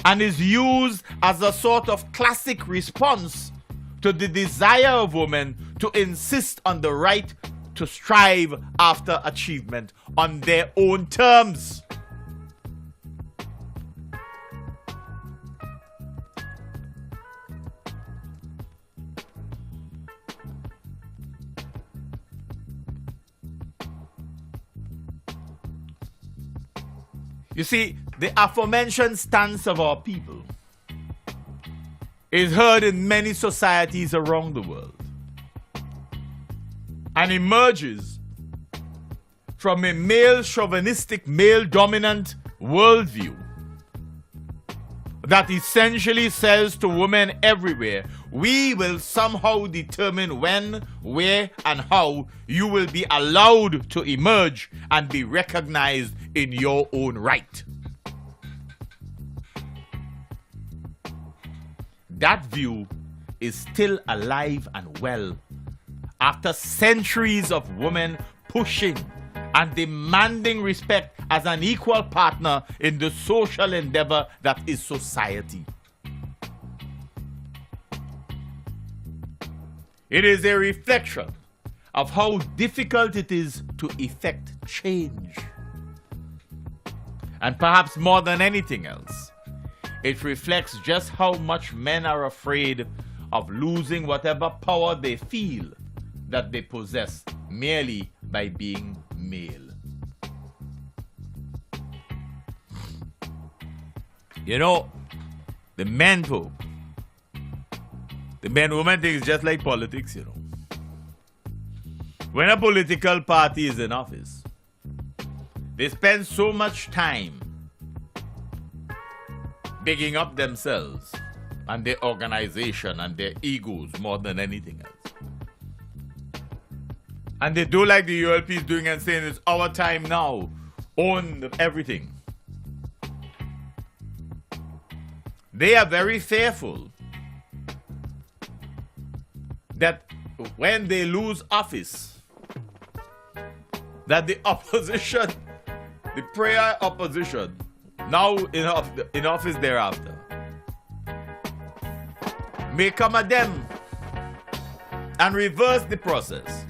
and is used as a sort of classic response to the desire of women to insist on the right to strive after achievement on their own terms. You see, the aforementioned stance of our people is heard in many societies around the world and emerges from a male chauvinistic, male dominant worldview that essentially says to women everywhere, we will somehow determine when, where, and how you will be allowed to emerge and be recognized in your own right. That view is still alive and well after centuries of women pushing and demanding respect as an equal partner in the social endeavor that is society. It is a reflection of how difficult it is to effect change. And perhaps more than anything else, it reflects just how much men are afraid of losing whatever power they feel that they possess merely by being male. You know, the men folk, the men-woman thing is just like politics, you know. When a political party is in office, they spend so much time bigging up themselves and their organization and their egos more than anything else. And they do like the ULP is doing and saying it's our time now, own everything. They are very fearful that when they lose office, that the opposition, the prayer opposition, now in office thereafter, may come at them and reverse the process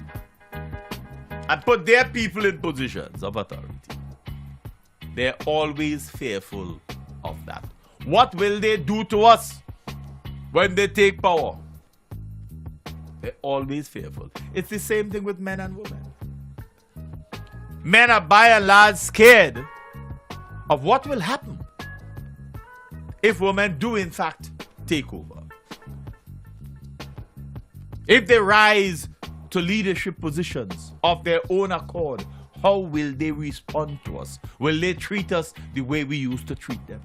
and put their people in positions of authority. They're always fearful of that. What will they do to us when they take power? They're always fearful. It's the same thing with men and women. Men are by and large scared of what will happen if women do in fact take over. If they rise to leadership positions of their own accord, how will they respond to us? Will they treat us the way we used to treat them?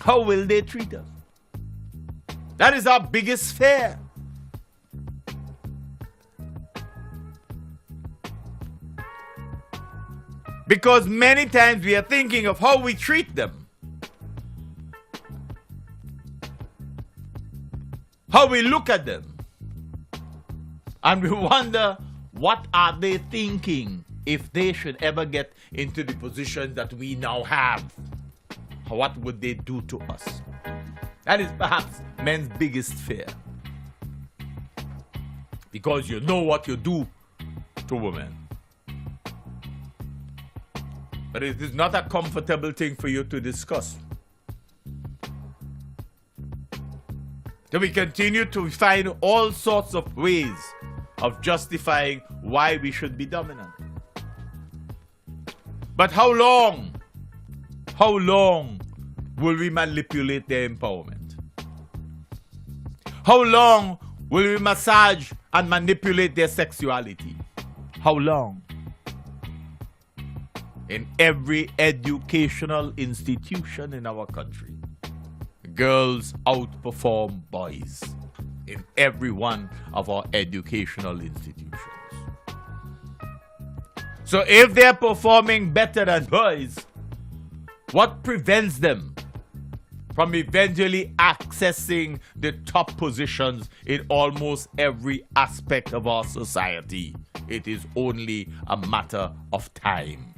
How will they treat us? That is our biggest fear. Because many times we are thinking of how we treat them, how we look at them, and we wonder what are they thinking if they should ever get into the position that we now have. What would they do to us? That is perhaps men's biggest fear. Because you know what you do to women. But it is not a comfortable thing for you to discuss. So we continue to find all sorts of ways of justifying why we should be dominant. But how long? How long will we manipulate their empowerment? How long will we massage and manipulate their sexuality? How long? In every educational institution in our country, girls outperform boys in every one of our educational institutions. So if they're performing better than boys, what prevents them from eventually accessing the top positions in almost every aspect of our society? It is only a matter of time.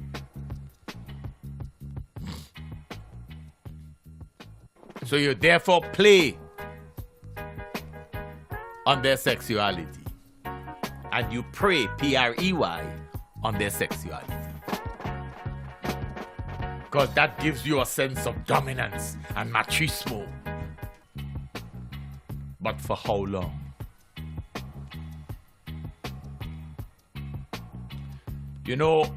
So you therefore play on their sexuality. And you prey, P-R-E-Y, on their sexuality. Because that gives you a sense of dominance and machismo. But for how long? You know,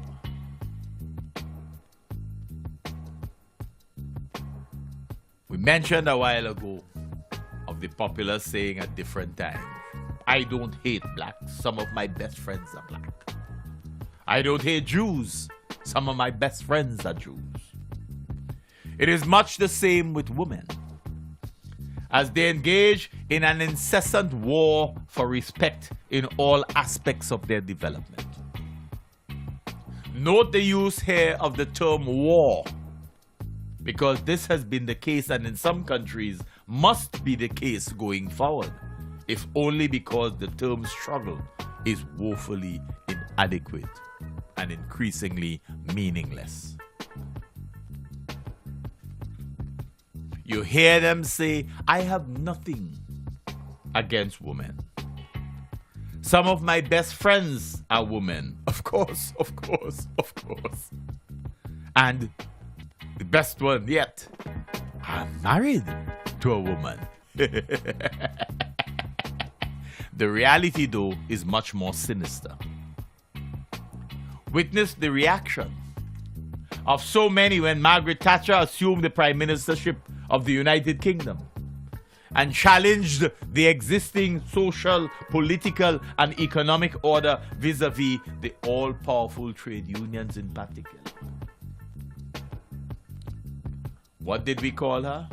we mentioned a while ago of the popular saying at different times, I don't hate blacks, some of my best friends are black. I don't hate Jews, some of my best friends are Jews. It is much the same with women, as they engage in an incessant war for respect in all aspects of their development. Note the use here of the term war, because this has been the case and in some countries must be the case going forward, if only because the term struggle is woefully inadequate and increasingly meaningless. You hear them say, I have nothing against women. Some of my best friends are women. Of course. And the best one yet, I'm married to a woman. The reality, though, is much more sinister. Witness the reaction of so many when Margaret Thatcher assumed the prime ministership of the United Kingdom and challenged the existing social, political, and economic order vis-a-vis the all-powerful trade unions in particular. What did we call her?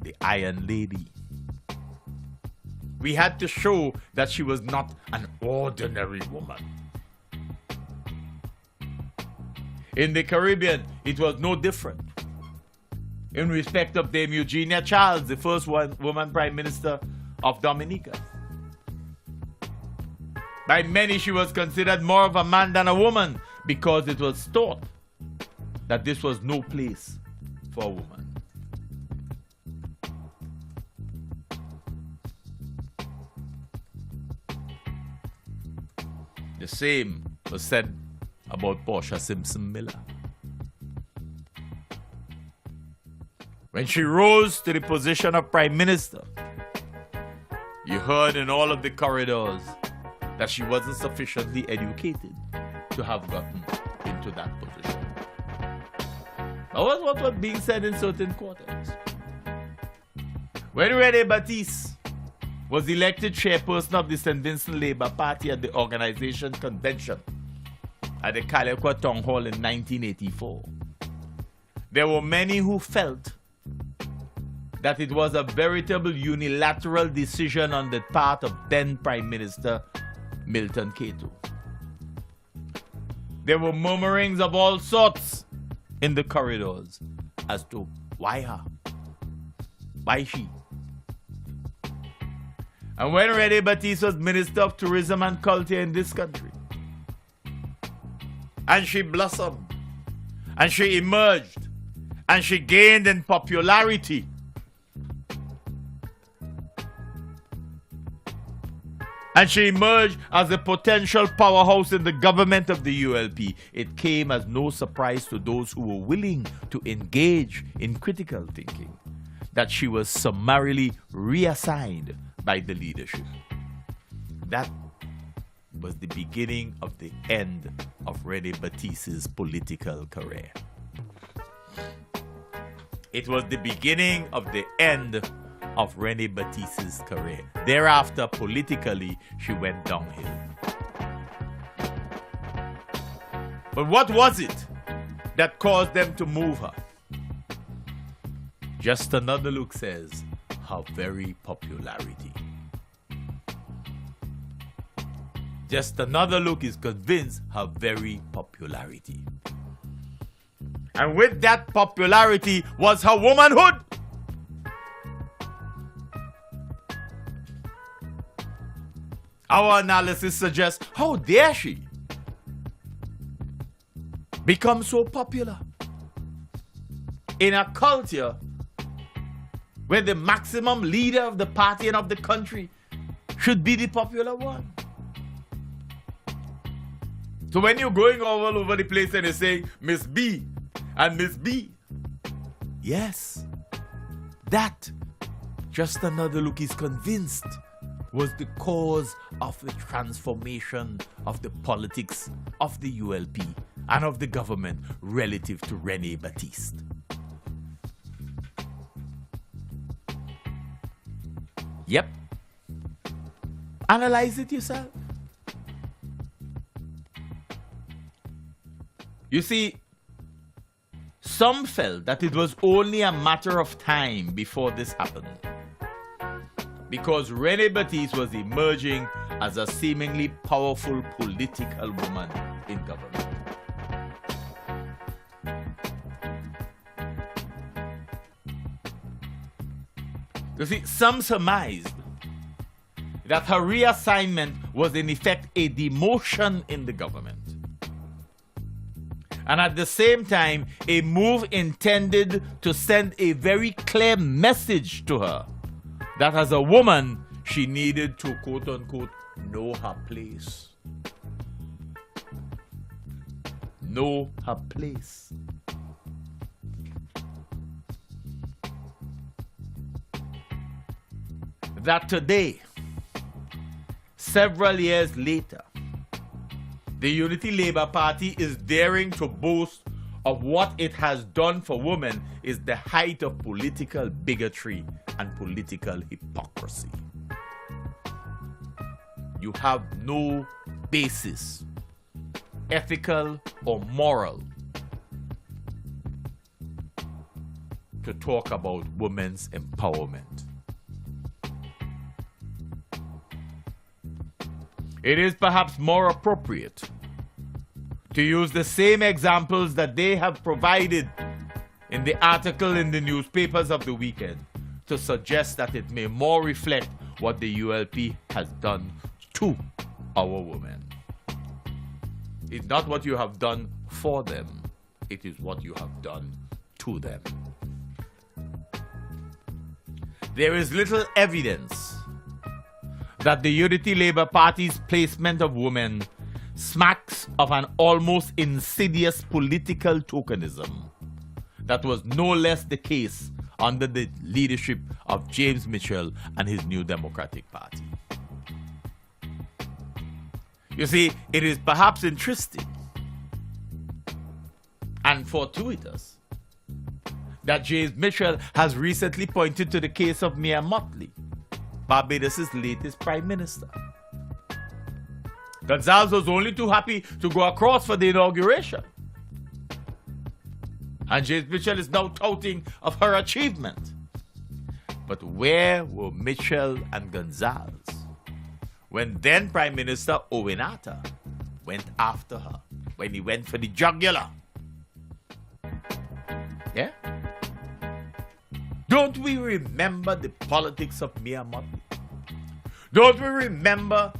The Iron Lady. We had to show that she was not an ordinary woman. In the Caribbean, it was no different. In respect of Dame Eugenia Charles, the first woman prime minister of Dominica. By many, she was considered more of a man than a woman because it was thought that this was no place for a woman. The same was said about Portia Simpson Miller. When she rose to the position of prime minister, you heard in all of the corridors that she wasn't sufficiently educated to have gotten into that position. That was what was being said in certain quarters. When Rene Batiste was elected chairperson of the St. Vincent Labour Party at the organization convention at the Calicut Town Hall in 1984, there were many who felt that it was a veritable unilateral decision on the part of then Prime Minister Milton Cato. There were murmurings of all sorts in the corridors as to why her? Why she? And when Rene Batiste was Minister of Tourism and Culture in this country, and she blossomed, and she emerged, and she gained in popularity, and she emerged as a potential powerhouse in the government of the ULP, it came as no surprise to those who were willing to engage in critical thinking that she was summarily reassigned by the leadership. That was the beginning of the end of Rene Batiste's political career. It was the beginning of the end of Rene Batiste's career. Thereafter, politically, she went downhill. But what was it that caused them to move her? Just another look says, her very popularity. Just another look is convinced her very popularity. And with that popularity was her womanhood. Our analysis suggests, how dare she become so popular in a culture where the maximum leader of the party and of the country should be the popular one. So when you're going all over the place and you're saying Miss B and Miss B, yes, that, just another look, is convinced, was the cause of the transformation of the politics of the ULP and of the government relative to Rene Batiste. Yep. Analyze it yourself. You see, some felt that it was only a matter of time before this happened, because Rene Batiste was emerging as a seemingly powerful political woman in government. You see, some surmised that her reassignment was in effect a demotion in the government, and at the same time a move intended to send a very clear message to her that as a woman she needed to, quote-unquote, know her place. Know her place. That today, several years later, the Unity Labour Party is daring to boast of what it has done for women is the height of political bigotry and political hypocrisy. You have no basis, ethical or moral, to talk about women's empowerment. It is perhaps more appropriate to use the same examples that they have provided in the article in the newspapers of the weekend to suggest that it may more reflect what the ULP has done to our women. It's not what you have done for them, it is what you have done to them. There is little evidence that the Unity Labour Party's placement of women smacks of an almost insidious political tokenism that was no less the case under the leadership of James Mitchell and his New Democratic Party. You see, it is perhaps interesting and fortuitous that James Mitchell has recently pointed to the case of Mia Mottley, Barbados' latest Prime Minister. Gonzalez was only too happy to go across for the inauguration. And James Mitchell is now touting of her achievement. But where were Mitchell and Gonzalez when then Prime Minister Owen Atta went after her, when he went for the jugular? Yeah? Don't we remember the politics of Mia Mottley? Don't we remember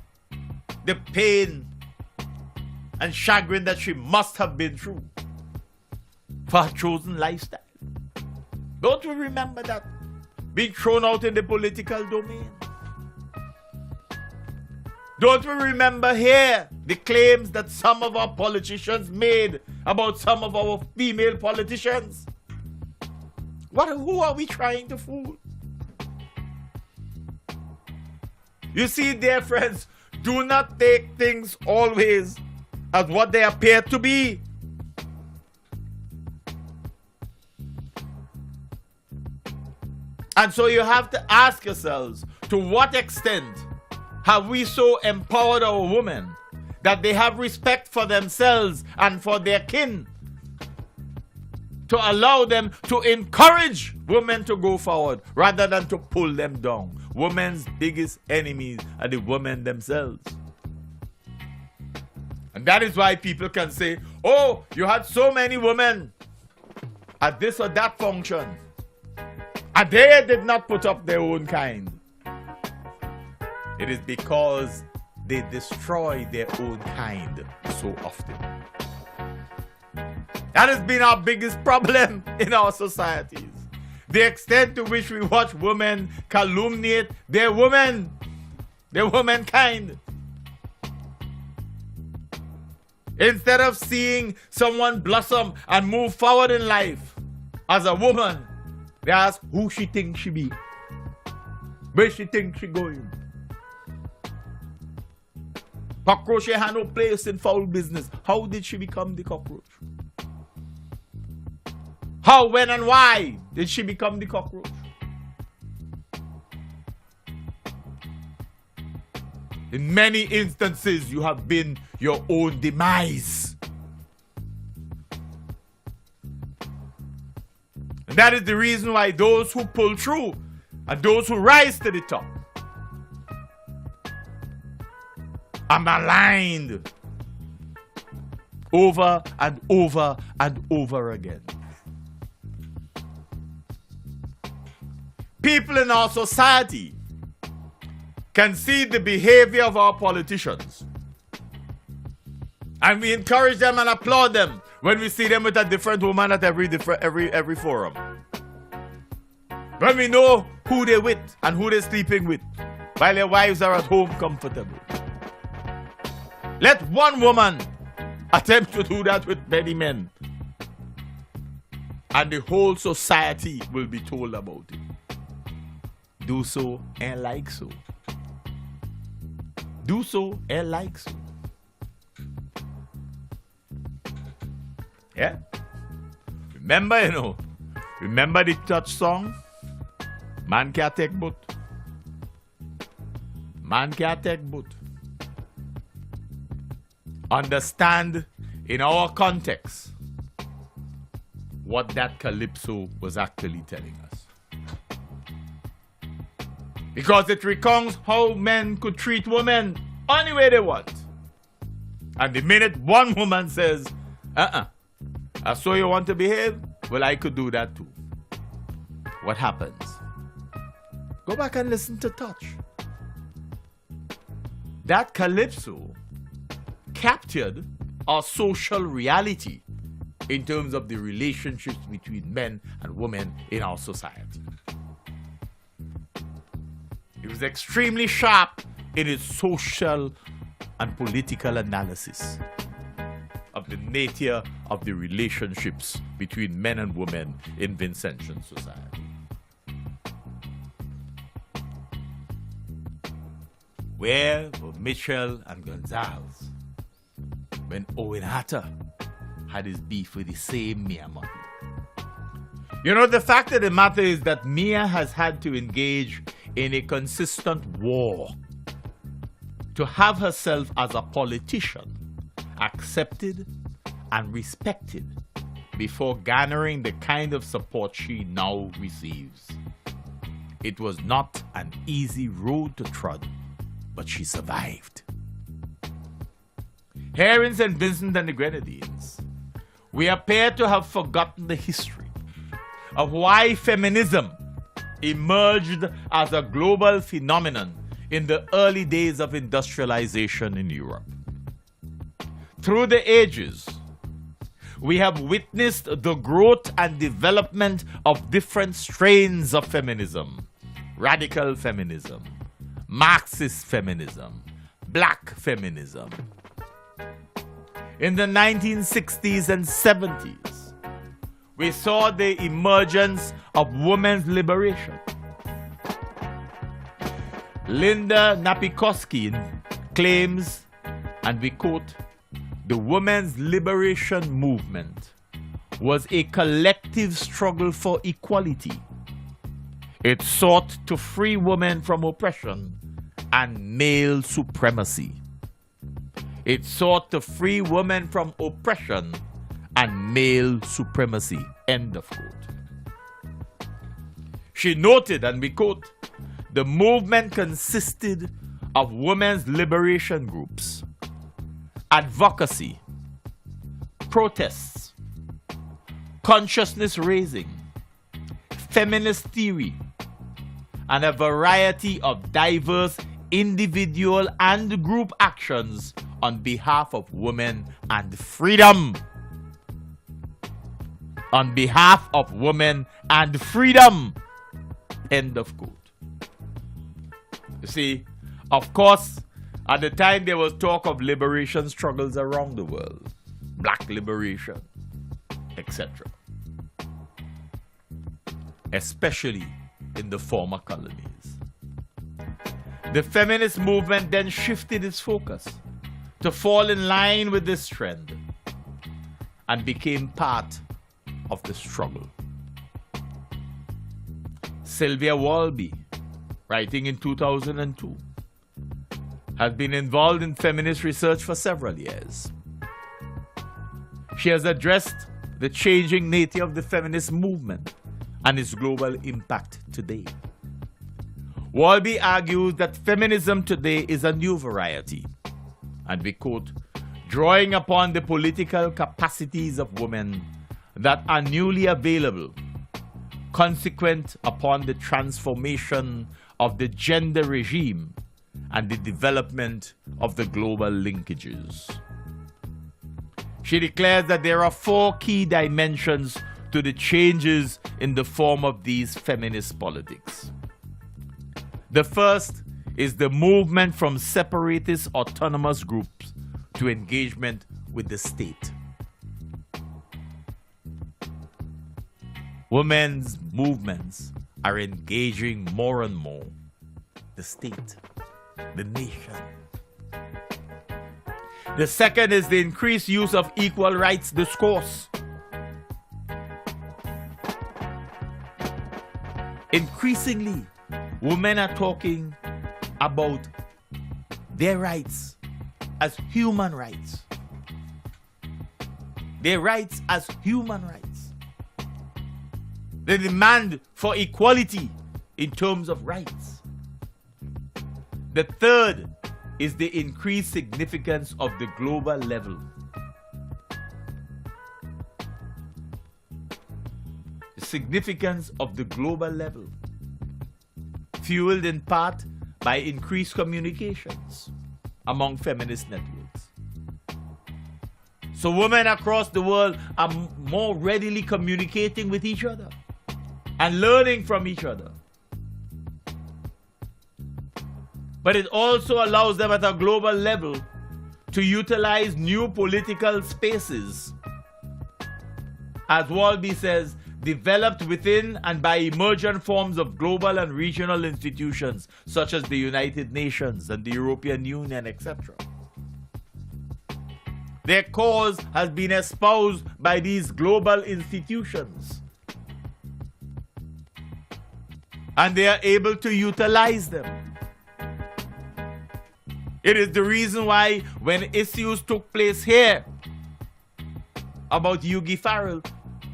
the pain and chagrin that she must have been through for her chosen lifestyle? Don't we remember that? Being thrown out in the political domain. Don't we remember here the claims that some of our politicians made about some of our female politicians? Who are we trying to fool? You see, dear friends, do not take things always as what they appear to be. And so you have to ask yourselves, to what extent have we so empowered our women that they have respect for themselves and for their kin, to allow them to encourage women to go forward rather than to pull them down? Women's biggest enemies are the women themselves. And that is why people can say, oh, you had so many women at this or that function, and they did not put up their own kind. It is because they destroy their own kind so often. That has been our biggest problem in our societies. The extent to which we watch women calumniate their womankind. Instead of seeing someone blossom and move forward in life as a woman, they ask who she thinks she be, where she thinks she going. Cockroach had no place in foul business. How did she become the cockroach? How, when, and why did she become the cockroach? In many instances, you have been your own demise. And that is the reason why those who pull through and those who rise to the top are maligned over and over and over again. People in our society can see the behavior of our politicians, and we encourage them and applaud them when we see them with a different woman at every forum. When we know who they're with and who they're sleeping with, while their wives are at home comfortable. Let one woman attempt to do that with many men, and the whole society will be told about it. Do so and like so. Do so and like so. Yeah? Remember the Touch song? Man can't take boat. Man can't take boat. Understand in our context what that calypso was actually telling us. Because it recounts how men could treat women any way they want. And the minute one woman says, I saw you want to behave, well, I could do that too. What happens? Go back and listen to Touch. That calypso captured our social reality in terms of the relationships between men and women in our society. It was extremely sharp in its social and political analysis of the nature of the relationships between men and women in Vincentian society. Where were Mitchell and Gonzalez when Owen Hatter had his beef with the same Mia Mottley? You know, the fact of the matter is that Mia has had to engage in a consistent war to have herself as a politician accepted and respected before garnering the kind of support she now receives. It was not an easy road to trod, but she survived. Here in St. Vincent and the Grenadines, we appear to have forgotten the history of why feminism emerged as a global phenomenon in the early days of industrialization in Europe. Through the ages, we have witnessed the growth and development of different strains of feminism: radical feminism, Marxist feminism, black feminism. In the 1960s and 70s, we saw the emergence of women's liberation. Linda Napikoski claims, and we quote, "The women's liberation movement was a collective struggle for equality. It sought to free women from oppression and male supremacy. It sought to free women from oppression and male supremacy." End of quote. She noted, and we quote, "The movement consisted of women's liberation groups, advocacy, protests, consciousness raising, feminist theory, and a variety of diverse individual and group actions on behalf of women and freedom." on behalf of women and freedom. End of quote. You see, of course, at the time there was talk of liberation struggles around the world, black liberation, etc., especially in the former colonies. The feminist movement then shifted its focus to fall in line with this trend and became part of the struggle. Sylvia Walby, writing in 2002, has been involved in feminist research for several years. She has addressed the changing nature of the feminist movement and its global impact today. Walby argues that feminism today is a new variety, and we quote, drawing upon the political capacities of women that are newly available, consequent upon the transformation of the gender regime and the development of the global linkages. She declares that there are 4 key dimensions to the changes in the form of these feminist politics. The first is the movement from separatist autonomous groups to engagement with the state. Women's movements are engaging more and more the state, the nation. The second is the increased use of equal rights discourse. Increasingly, women are talking about their rights as human rights. Their rights as human rights. The demand for equality in terms of rights. The third is the increased significance of the global level. The significance of the global level, fueled in part by increased communications among feminist networks. So women across the world are more readily communicating with each other and learning from each other. But it also allows them at a global level to utilize new political spaces, as Walby says, developed within and by emergent forms of global and regional institutions such as the United Nations and the European Union, etc. Their cause has been espoused by these global institutions, and they are able to utilize them. It is the reason why when issues took place here about Yugi Farrell,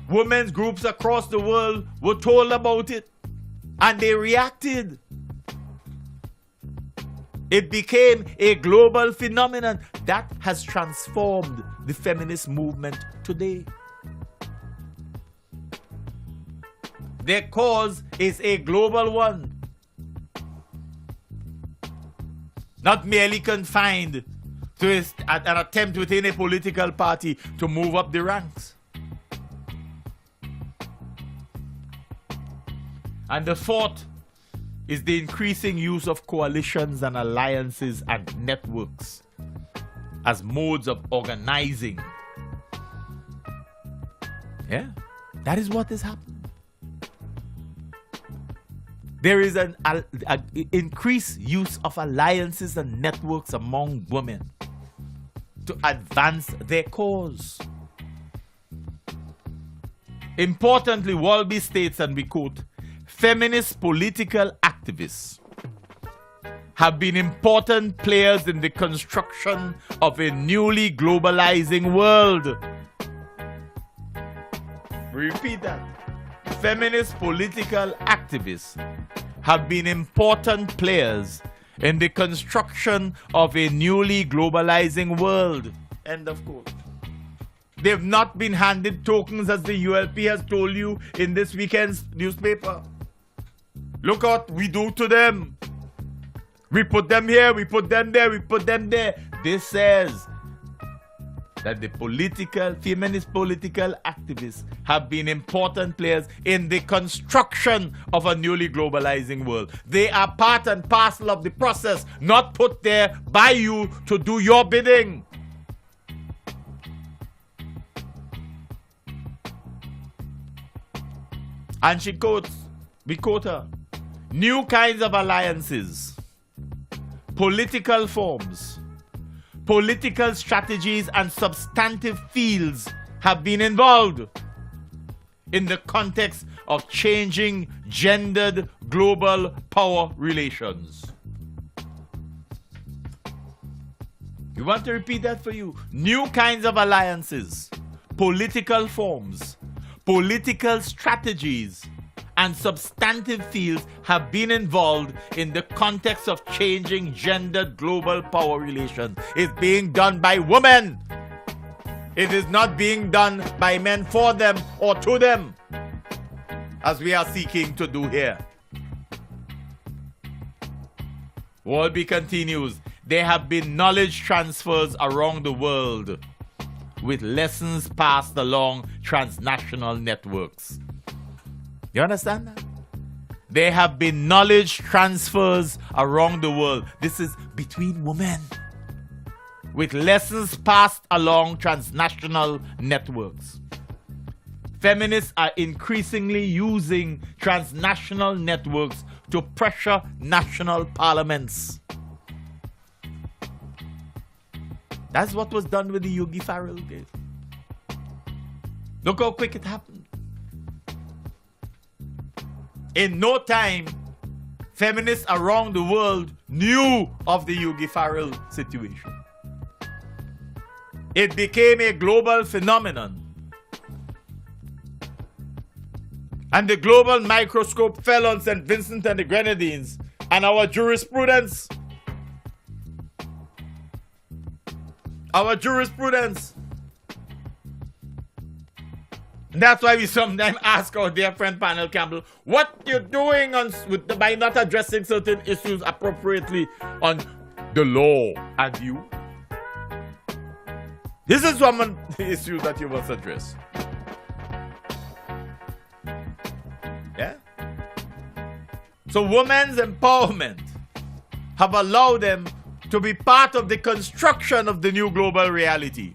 women's groups across the world were told about it and they reacted. It became a global phenomenon that has transformed the feminist movement today. Their cause is a global one, not merely confined to an attempt within a political party to move up the ranks. And the fourth is the increasing use of coalitions and alliances and networks as modes of organizing. Yeah, that is what is happening. There is an increased use of alliances and networks among women to advance their cause. Importantly, Walby states, and we quote, feminist political activists have been important players in the construction of a newly globalizing world. Repeat that. Feminist political activists have been important players in the construction of a newly globalizing world. End of quote. They've not been handed tokens, as the ULP has told you in this weekend's newspaper. Look what we do to them. We put them here, we put them there, we put them there. This says that the feminist political activists have been important players in the construction of a newly globalizing world. They are part and parcel of the process, not put there by you to do your bidding. And she quotes, we quote her, new kinds of alliances, political forms, political strategies and substantive fields have been involved in the context of changing gendered global power relations. We want to repeat that for you. New kinds of alliances, political forms, political strategies, and substantive fields have been involved in the context of changing gendered global power relations. It's being done by women. It is not being done by men for them or to them, as we are seeking to do here. Wolby continues, there have been knowledge transfers around the world with lessons passed along transnational networks. You understand that? There have been knowledge transfers around the world. This is between women, with lessons passed along transnational networks. Feminists are increasingly using transnational networks to pressure national parliaments. That's what was done with the Yogi Farrell case. Look how quick it happened. In no time, feminists around the world knew of the Yogi Farrell situation. It became a global phenomenon. And the global microscope fell on St. Vincent and the Grenadines and our jurisprudence. Our jurisprudence. That's why we sometimes ask our dear friend Panel Campbell, what you're doing by not addressing certain issues appropriately on the law. And you? This is one of the issues that you must address. Yeah? So women's empowerment have allowed them to be part of the construction of the new global reality,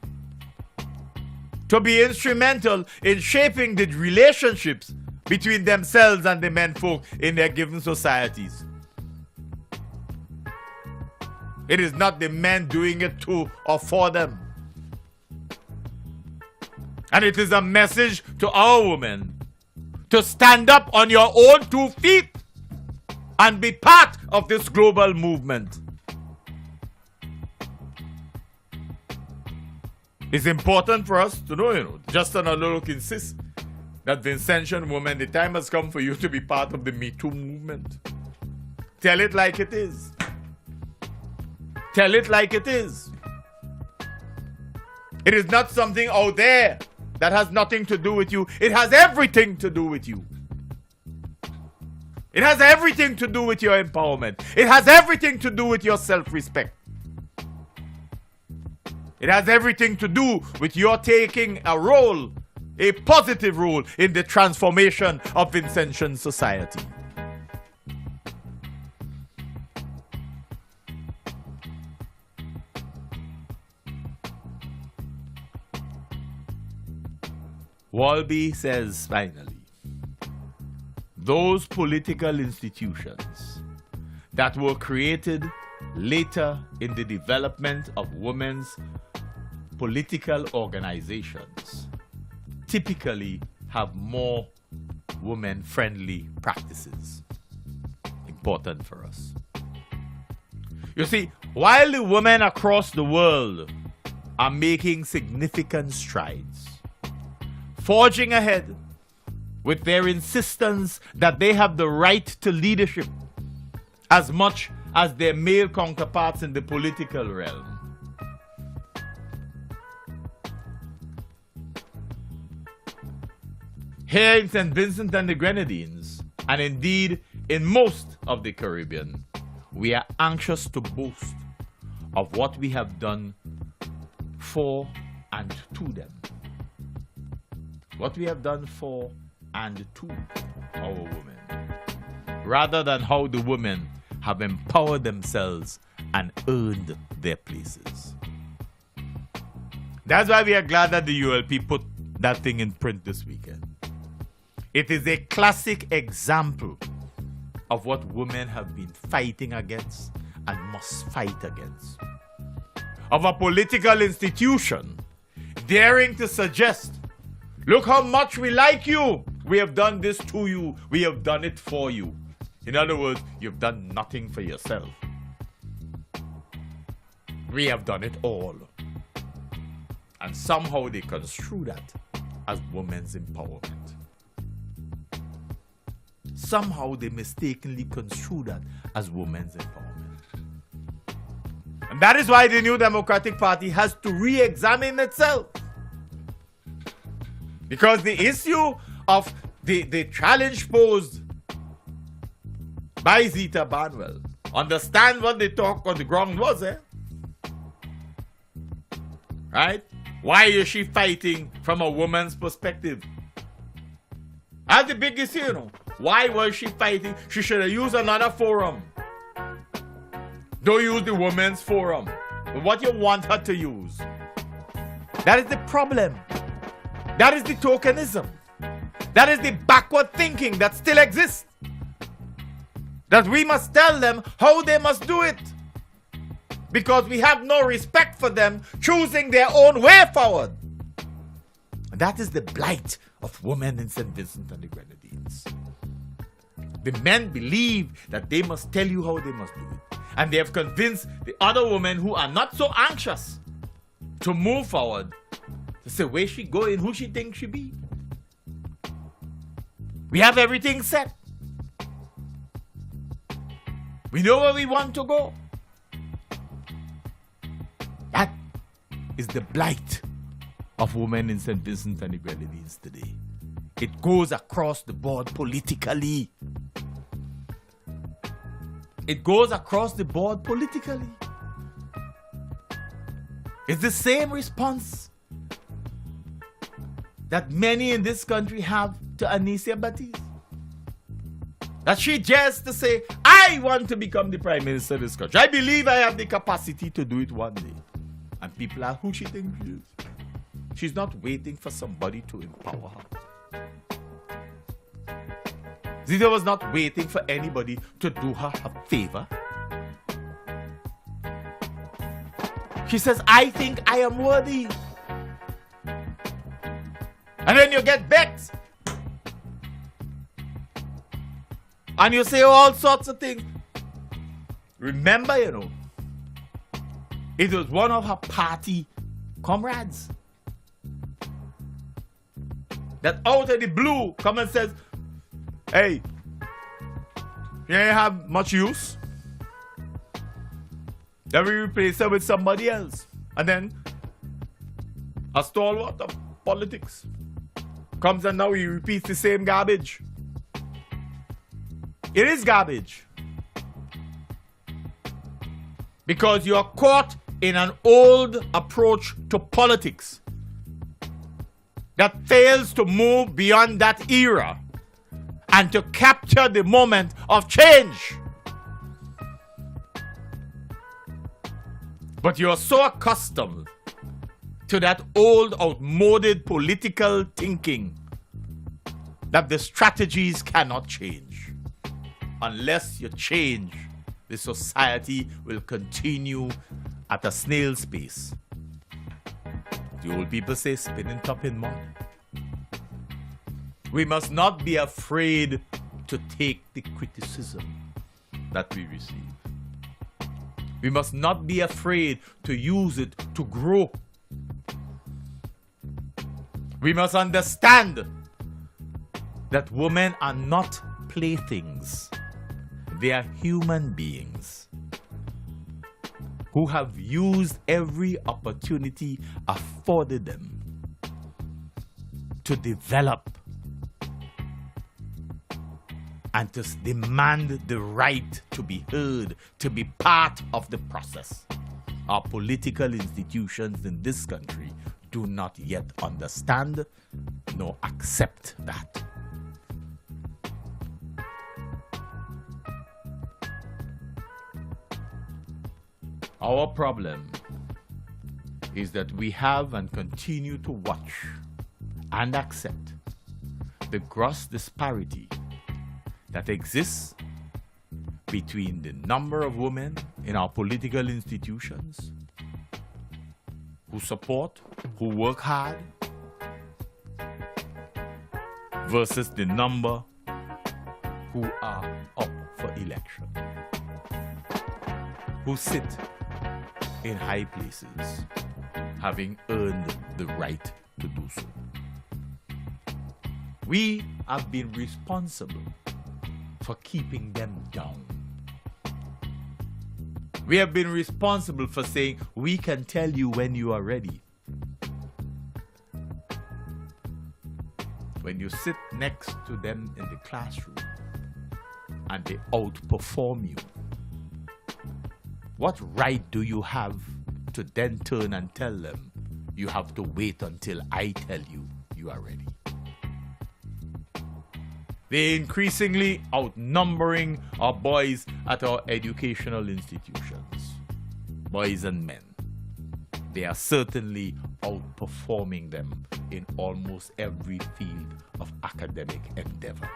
to be instrumental in shaping the relationships between themselves and the menfolk in their given societies. It is not the men doing it to or for them. And it is a message to our women to stand up on your own 2 feet and be part of this global movement. It's important for us to know, just on a look insist that Vincentian woman, the time has come for you to be part of the Me Too movement. Tell it like it is. Tell it like it is. It is not something out there that has nothing to do with you. It has everything to do with you. It has everything to do with your empowerment. It has everything to do with your self-respect. It has everything to do with your taking a role, a positive role in the transformation of Vincentian society. Wolby says finally, those political institutions that were created later in the development of women's political organizations typically have more women-friendly practices. Important for us. You see, while the women across the world are making significant strides, forging ahead with their insistence that they have the right to leadership as much as their male counterparts in the political realm, here in St. Vincent and the Grenadines, and indeed in most of the Caribbean, we are anxious to boast of what we have done for and to them. What we have done for and to our women, rather than how the women have empowered themselves and earned their places. That's why we are glad that the ULP put that thing in print this weekend. It is a classic example of what women have been fighting against and must fight against. Of a political institution daring to suggest, look how much we like you. We have done this to you. We have done it for you. In other words, you've done nothing for yourself. We have done it all. And somehow they construe that as women's empowerment. Somehow they mistakenly construe that as women's empowerment. And that is why the New Democratic Party has to re-examine itself. Because the issue of the challenge posed by Zita Barnwell, understand what the talk on the ground was, right? Why is she fighting from a woman's perspective? That's the biggest issue, you know. Why was she fighting? She should have used another forum. Don't use the women's forum. What you want her to use. That is the problem. That is the tokenism. That is the backward thinking that still exists. That we must tell them how they must do it. Because we have no respect for them choosing their own way forward. And that is the blight of women in St. Vincent and the Grenadines. The men believe that they must tell you how they must do it. And they have convinced the other women who are not so anxious to move forward to say where she going, who she thinks she be. We have everything set. We know where we want to go. That is the blight of women in St. Vincent and the Grenadines today. It goes across the board politically. It goes across the board politically. It's the same response that many in this country have to Anicia Batiste. That she just to say, I want to become the Prime Minister of this country. I believe I have the capacity to do it one day. And people are who she thinks she is. She's not waiting for somebody to empower her. Zita was not waiting for anybody to do her a favor. She says, I think I am worthy. And then you get vexed. And you say all sorts of things. Remember, you know, it was one of her party comrades that out of the blue come and says, hey, you ain't have much use. Then we replace her with somebody else. And then a stalwart of politics comes and now he repeats the same garbage. It is garbage. Because you are caught in an old approach to politics that fails to move beyond that era and to capture the moment of change. But you are so accustomed to that old, outmoded political thinking that the strategies cannot change. Unless you change, the society will continue at a snail's pace. The old people say, spinning top in mud. We must not be afraid to take the criticism that we receive. We must not be afraid to use it to grow. We must understand that women are not playthings. They are human beings who have used every opportunity afforded them to develop and to demand the right to be heard, to be part of the process. Our political institutions in this country do not yet understand nor accept that. Our problem is that we have and continue to watch and accept the gross disparity that exists between the number of women in our political institutions who support, who work hard, versus the number who are up for election, who sit in high places, having earned the right to do so. We have been responsible for keeping them down. We have been responsible for saying, we can tell you when you are ready. When you sit next to them in the classroom and they outperform you, what right do you have to then turn and tell them, you have to wait until I tell you you are ready? They're increasingly outnumbering our boys at our educational institutions, boys and men. They are certainly outperforming them in almost every field of academic endeavor.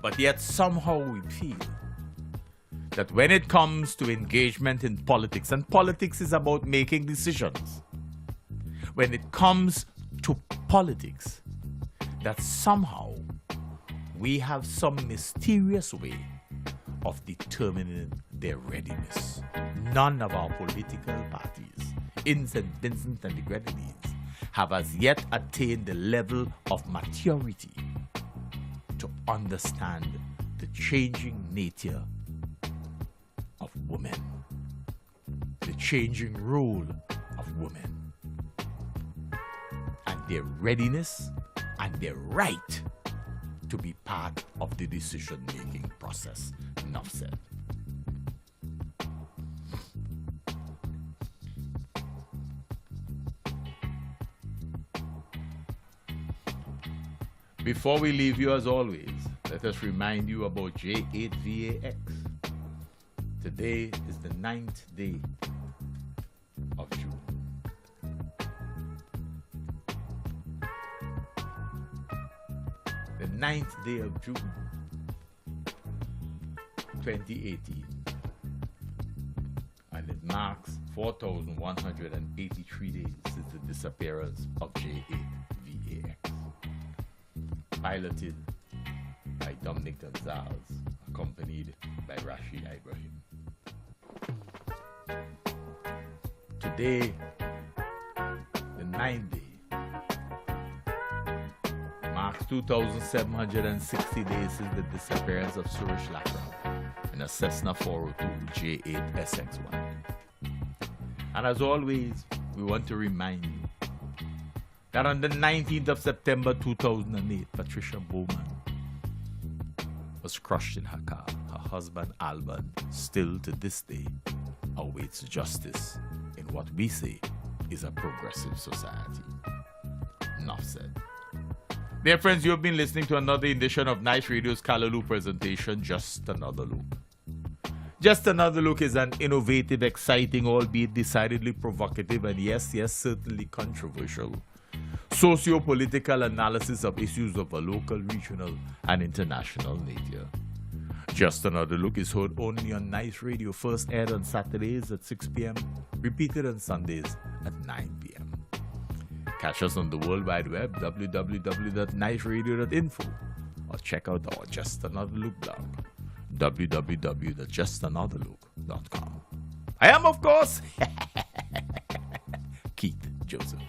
But yet somehow we feel that when it comes to engagement in politics, and politics is about making decisions, when it comes to politics, that somehow we have some mysterious way of determining their readiness. None of our political parties in St. Vincent and the Grenadines have as yet attained the level of maturity to understand the changing nature of women, the changing role of women, and their readiness and their right to be part of the decision-making process. Enough said. Before we leave you, as always, let us remind you about J8VAX. Today is the 9th day of June. The 9th day of June, 2018. And it marks 4,183 days since the disappearance of J8VAX. Piloted by Dominic Gonzalez, accompanied by Rashid Ibrahim. Today, the 9th day, marks 2,760 days since the disappearance of Suresh Lakram in a Cessna 402 J8SX1. And as always, we want to remind you that on the 19th of September 2008, Patricia Bowman was crushed in her car. Her husband, Alban, still to this day awaits justice in what we say is a progressive society. Enough said. Dear friends, you have been listening to another edition of Nice Radio's Callaloo presentation, Just Another Look. Just Another Look is an innovative, exciting, albeit decidedly provocative, and yes, certainly controversial, socio-political analysis of issues of a local, regional, and international nature. Just Another Look is heard only on Nice Radio, first aired on Saturdays at 6 p.m., repeated on Sundays at 9 p.m. Catch us on the World Wide Web, www.niceradio.info, or check out our Just Another Look blog, www.justanotherlook.com. I am, of course, Keith Joseph.